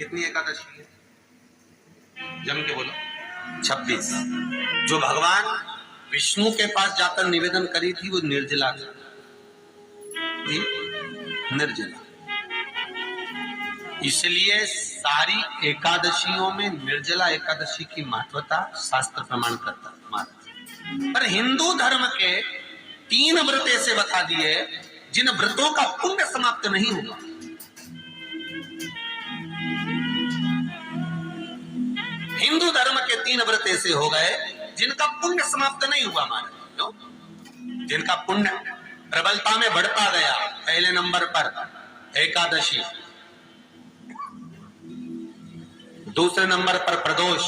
कितनी एकादशी है? जम के बोलो। 26। जो भगवान विष्णु के पास जाकर निवेदन करी थी वो निर्जला थी, निर्जला। इसलिए सारी एकादशियों में निर्जला एकादशी की महत्वता शास्त्र प्रमाण करता है। पर हिंदू धर्म के 3 व्रत ऐसे बता दिए जिन व्रतों का पुण्य समाप्त नहीं होगा। हिंदू धर्म के 3 व्रत ऐसे हो गए जिनका पुण्य समाप्त नहीं हुआ हमारे, क्यों? जिनका पुण्य प्रबलता में बढ़ता गया। पहले नंबर पर एकादशी, दूसरे नंबर पर प्रदोष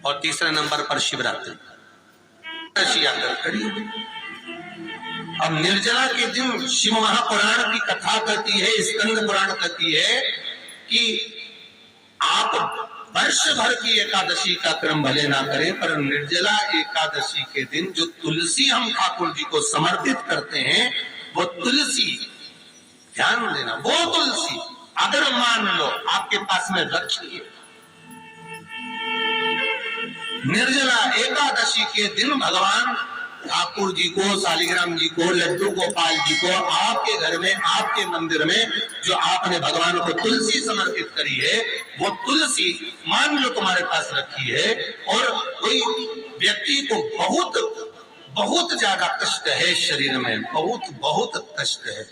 और तीसरे नंबर पर शिवरात्रि। अब निर्जला के दिन शिव महापुराण की कथा कहती है, स्कंद पुराण कहती है कि आप वर्ष भर की एकादशी का क्रम भले ना करें, पर निर्जला एकादशी के दिन जो तुलसी हम ठाकुर जी को समर्पित करते हैं, वो तुलसी, ध्यान देना, वो तुलसी अगर मान लो आपके पास में रखी है, निर्जला एकादशी के दिन भगवान ठाकुर जी को, शालिग्राम जी को, लड्डू गोपाल जी को आपके घर में, आपके मंदिर में जो आपने भगवान को तुलसी समर्पित करी है, वो तुलसी मान लो तुम्हारे पास रखी है और कोई व्यक्ति को बहुत बहुत ज्यादा कष्ट है शरीर में, बहुत बहुत कष्ट है,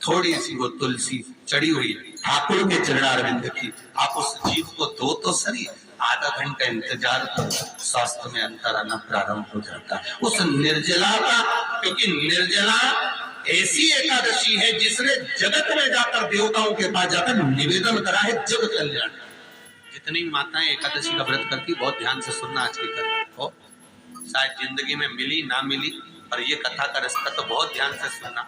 थोड़ी सी वो तुलसी चढ़ी हुई ठाकुर के चरणारविंद की, आप उस जीव को दो तो सही, आधा घंटा इंतजार करो, स्वास्थ्य में अंतर आना प्रारंभ हो जाता है उस निर्जला का। क्योंकि निर्जला ऐसी एकादशी है जिसने जगत में जाकर देवताओं के पास जाकर निवेदन करा है जग कल्याण। जितनी माताएं एकादशी का व्रत करती, बहुत ध्यान से सुनना आज की कथा को, शायद जिंदगी में मिली ना मिली, पर ये कथा का रास्ता तो बहुत ध्यान से सुनना।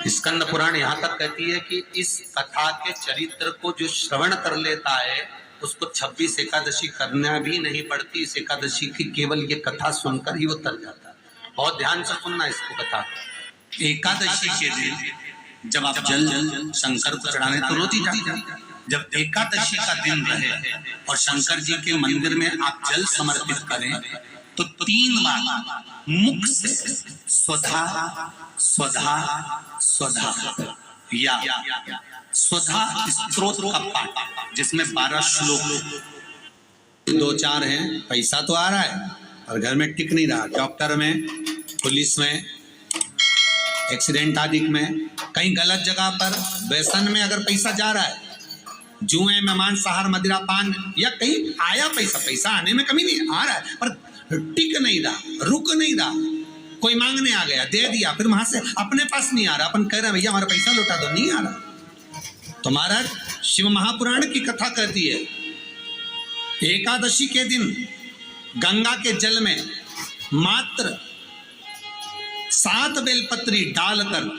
स्कंद पुराण यहाँ तक कहती है कि इस कथा के चरित्र को जो श्रवण कर लेता है उसको 26 एकादशी करना भी नहीं पड़ती। इस एकादशी की केवल ये कथा सुनकर ही वो तर जाता है। बहुत ध्यान से सुनना इसको कथा। एकादशी के दिन जब आप जल शंकर को चढ़ाने तो रोज ही जाते, जब एकादशी का दिन रहे और शंकर जी के मंदिर में आप जल समर्पित करें तो 3 बार मुख से स्वधा स्वधा स्वधा या स्वधा स्तोत्र का पाठ, जिसमें 12 श्लोक, 2-4 हैं। पैसा तो आ रहा है और घर में टिक नहीं रहा, डॉक्टर में, पुलिस में, एक्सीडेंट आदि में, कहीं गलत जगह पर, व्यसन में अगर पैसा जा रहा है, जुए में, मांसाहार, मदिरा पान, या कहीं आया पैसा आने में कमी नहीं, आ रहा है पर टिक नहीं रहा, रुक नहीं रहा, कोई मांगने आ गया, दे दिया, फिर वहां से अपने पास नहीं आ रहा, अपन कह रहे हैं भैया हमारा पैसा लौटा दो, नहीं आ रहा। तो महाराज शिव महापुराण की कथा कहती है एकादशी के दिन गंगा के जल में मात्र 7 बेलपत्री डालकर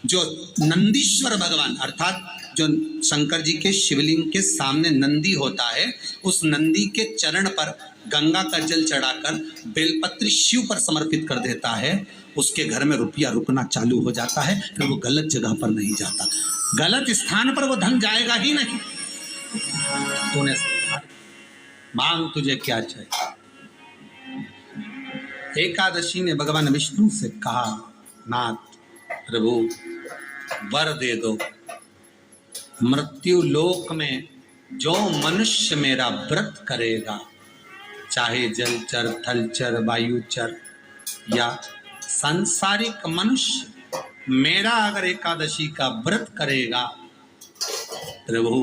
जो नंदीश्वर भगवान अर्थात जो शंकर जी के शिवलिंग के सामने नंदी होता है, उस नंदी के चरण पर गंगा का जल चढ़ाकर बेलपत्री शिव पर समर्पित कर देता है, उसके घर में रुपया रुकना चालू हो जाता है, फिर वो गलत जगह पर नहीं जाता, गलत स्थान पर वो धन जाएगा ही नहीं। तूने मांग तुझे क्या चाहिए। एकादशी ने भगवान विष्णु से कहा, नाथ प्रभु वर दे दो, मृत्यु लोक में जो मनुष्य मेरा व्रत करेगा, चाहे जलचर, थलचर, वायुचर या सांसारिक मनुष्य, मेरा अगर एकादशी का व्रत करेगा प्रभु,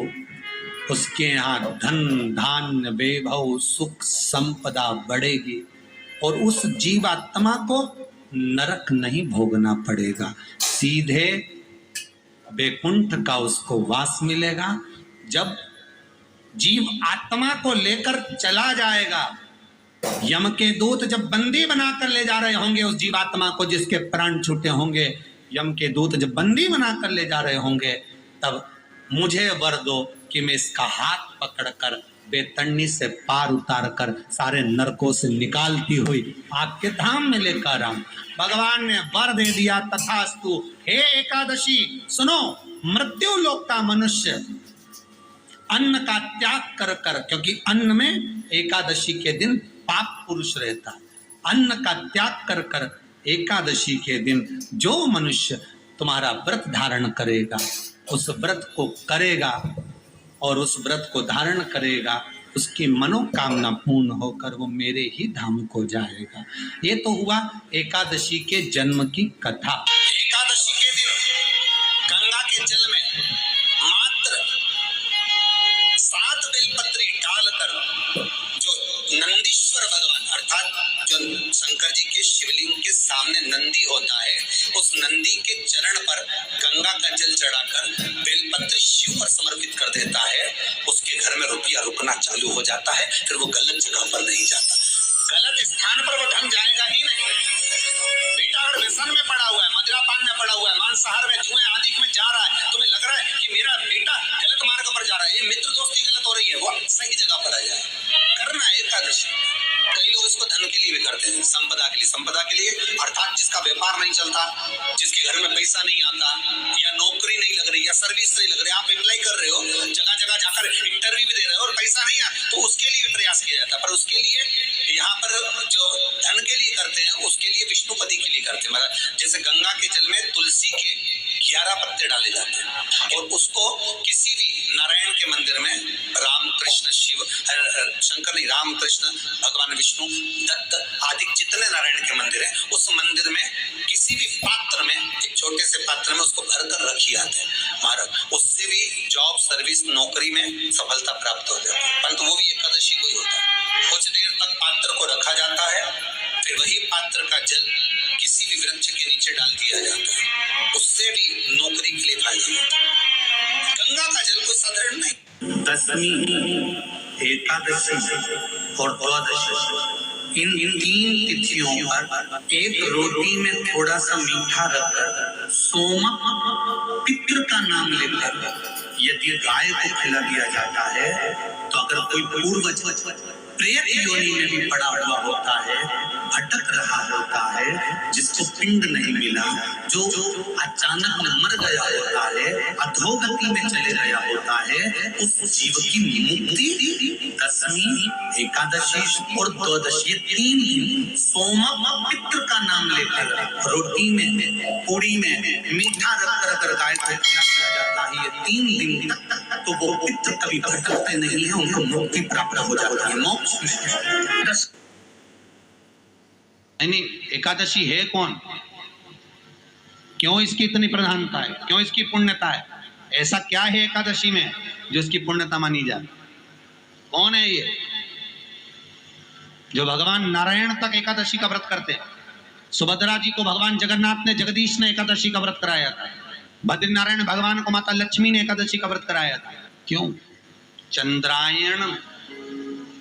उसके यहाँ धन धान्य वैभव सुख संपदा बढ़ेगी और उस जीवात्मा को नरक नहीं भोगना पड़ेगा, सीधे वैकुंठ का उसको वास मिलेगा। जब जीव आत्मा को लेकर चला जाएगा, यम के दूत जब बंदी बनाकर ले जा रहे होंगे उस जीवात्मा को, जिसके प्राण छूटे होंगे, यम के दूत जब बंदी बनाकर ले जा रहे होंगे, तब मुझे वर दो कि मैं इसका हाथ पकड़कर बेतन्नी से पार उतार कर सारे नरकों से निकालती हुई आपके धाम में लेकर आऊं। भगवान ने वर दे दिया, तथास्तु। हे एकादशी सुनो, मृत्यु लोक का मनुष्य अन्न का त्याग कर कर, क्योंकि अन्न में एकादशी के दिन पाप पुरुष रहता है, अन्न का त्याग कर कर एकादशी के दिन जो मनुष्य तुम्हारा व्रत धारण करेगा, उस व्रत को करेगा और उस व्रत को धारण करेगा, उसकी मनोकामना पूर्ण होकर वो मेरे ही धाम को जाएगा। ये तो हुआ एकादशी के जन्म की कथा। एकादशी के दिन गंगा के जल में मात्र 7 बेलपत्री डालकर जो नंदीश्वर भगवान अर्थात जो शंकर जी के शिवलिंग के सामने नंदी होता है, उस नंदी के चरण पर गंगा का जल चढ़ाकर बेलपत्र शिव पर समर्पित कर देता है, उसके घर में रुपया रुकना चालू हो जाता है। फिर वो गलत जगह पर नहीं जाता, गलत स्थान पर वो धन जाएगा ही नहीं। बेटा अगर व्यसन में पड़ा हुआ है, मदिरा पान में पड़ा हुआ है, मांसाहार में, जुए आदि में जा रहा है, तुम्हें लग रहा है कि मेरा बेटा गलत मार्ग पर जा रहा है, ये मित्र दोस्ती गलत हो रही है, वो सही जगह पर आ जाए। करना है एकादशी। कई लोग इसको धन के लिए भी करते हैं, संपदा के लिए। संपदा के लिए अर्थात जिसका व्यापार नहीं चलता, जिसके घर में पैसा नहीं आता, या नौकरी नहीं लग रही, या सर्विस नहीं लग रही, आप अप्लाई कर रहे हो, जगह जगह जाकर इंटरव्यू भी दे रहे हो और पैसा नहीं आता, तो उसके लिए भी प्रयास किया जाता है। पर उसके लिए यहाँ पर जो धन के लिए करते हैं, उसके लिए विष्णुपति के लिए करते हैं। मतलब जैसे गंगा के जल में तुलसी के 11 पत्ते डाले जाते हैं और उसको किसी भी नारायण के मंदिर में राम कृष्ण शिव शंकर नहीं, राम कृष्ण भगवान विष्णु दत्त आदि जितने नारायण के मंदिर है, उस मंदिर में किसी भी पात्र में, एक छोटे से पात्र में उसको भर कर रखी जाते हैं महाराज। उससे भी जॉब सर्विस नौकरी में सफलता प्राप्त हो जाती है। परंतु वो भी एकादशी को ही होता है। कुछ देर तक पात्र को रखा जाता है, फिर वही पात्र का जल किसी भी वृक्ष के नीचे डाल दिया जाता है, उससे भी नौकरी के लिए फायदा होता है। गंगा का जल कोई साधारण नहीं। दशमी, एकादशी और द्वादशी, इन 3 तिथियों पर एक रोटी में थोड़ा सा मीठा रखकर सोमक पितृ का नाम लेकर यदि गाय को खिला दिया जाता है, तो अगर कोई पूर्वज प्रेत योनि में भी पड़ा हुआ होता है, भटक रहा होता है, जिसको पिंड नहीं मिला, जो अचानक मर गया होता है, अधोगति में चले गया होता है, उस जीव की मुक्ति दशमी, एकादशी और द्वादशी 3 दिन सोमक पितृ का नाम लेकर रोटी में, पूड़ी में मीठा रखकर अगर गाय को खिला दिया जाता है, ये 3 दिन तक, तो वो पितृ कभी भटकते नहीं है, उनको मुक्ति प्राप्त हो जाती है, मोक्ष। नहीं, एकादशी है कौन, क्यों इसकी इतनी प्रधानता है, क्यों इसकी पुण्यता है, ऐसा क्या है एकादशी में जो इसकी पुण्यता मानी जाए? कौन है ये जो भगवान नारायण तक एकादशी का व्रत करते हैं? सुभद्रा जी को भगवान जगन्नाथ ने, जगदीश ने एकादशी का व्रत कराया था। बद्रीनारायण भगवान को माता लक्ष्मी ने एकादशी का व्रत कराया था। क्यों? चंद्रायण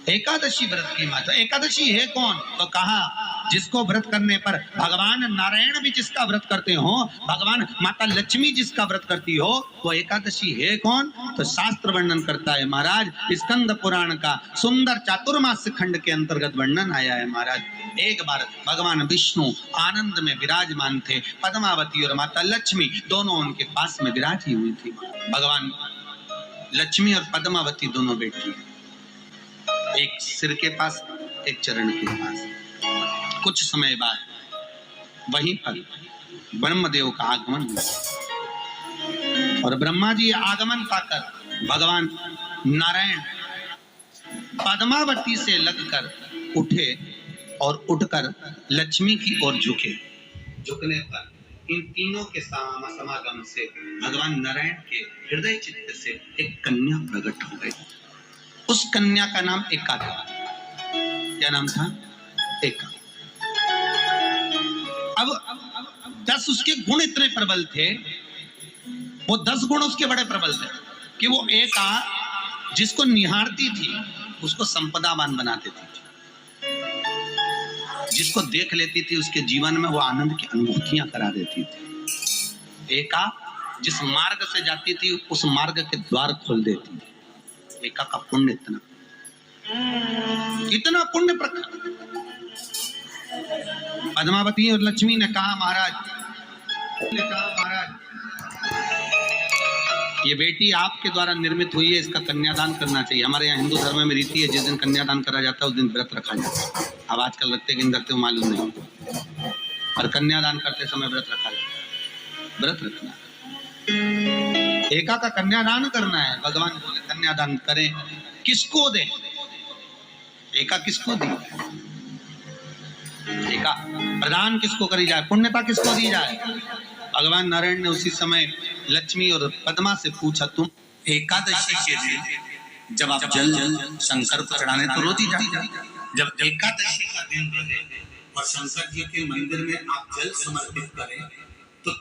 एकादशी व्रत की माता। एकादशी है कौन? तो कहा जिसको व्रत करने पर भगवान नारायण भी जिसका व्रत करते हो, भगवान माता लक्ष्मी जिसका व्रत करती हो, वो एकादशी है कौन? तो शास्त्र वर्णन करता है महाराज, स्कंद पुराण का सुंदर चातुर्मास्य खंड के अंतर्गत वर्णन आया है महाराज। एक बार भगवान विष्णु आनंद में विराजमान थे, पद्मावती और माता लक्ष्मी दोनों उनके पास में विराजी हुई थी। भगवान लक्ष्मी और पद्मावती दोनों बैठी, एक सिर के पास, एक चरण के पास। कुछ समय बाद वहीं पर ब्रह्मदेव का आगमन हुआ और ब्रह्मा जी आगमन पाकर भगवान नारायण पद्मावती से लगकर उठे और उठकर लक्ष्मी की ओर झुके। झुकने पर इन तीनों के समागम से भगवान नारायण के हृदय चित्त से एक कन्या प्रकट हो गई। उस कन्या का नाम एका था। क्या नाम था? एका। अब 10 उसके गुण इतने प्रबल थे, वो 10 गुण उसके बड़े प्रबल थे कि वो एका जिसको निहारती थी उसको संपदावान बना देती थी, जिसको देख लेती थी उसके जीवन में वो आनंद की अनुभूतियां करा देती थी। एका जिस मार्ग से जाती थी उस मार्ग के द्वार खोल देती थी। एका का पुण्य इतना पुण्य प्रकट। पद्मावती और लक्ष्मी ने कहा महाराज ये बेटी आपके द्वारा निर्मित हुई है, इसका कन्यादान करना चाहिए। हमारे यहाँ हिंदू धर्म में रीति है, जिस दिन कन्यादान करा जाता है उस दिन व्रत रखा जाता है। अब आजकल रखते कि नहीं रखते हो मालूम नहीं, पर कन्यादान करते समय व्रत रखा जाता है। व्रत रखना, एका का कन्यादान करना है। भगवान बोले कन्यादान करें, किसको दें? एका किसको दी? एका प्रदान किसको करी जाए? पुण्यता किसको दी जाए? भगवान नारायण ने उसी समय लक्ष्मी और पद्मा से पूछा, तुम एकादशी के दिन जब आप जल शंकर को चढ़ाने तो रोज ही जाते, जब एकादशी का दिन रहे और शंकर जी के मंदिर में आप जल समर्पित करें तो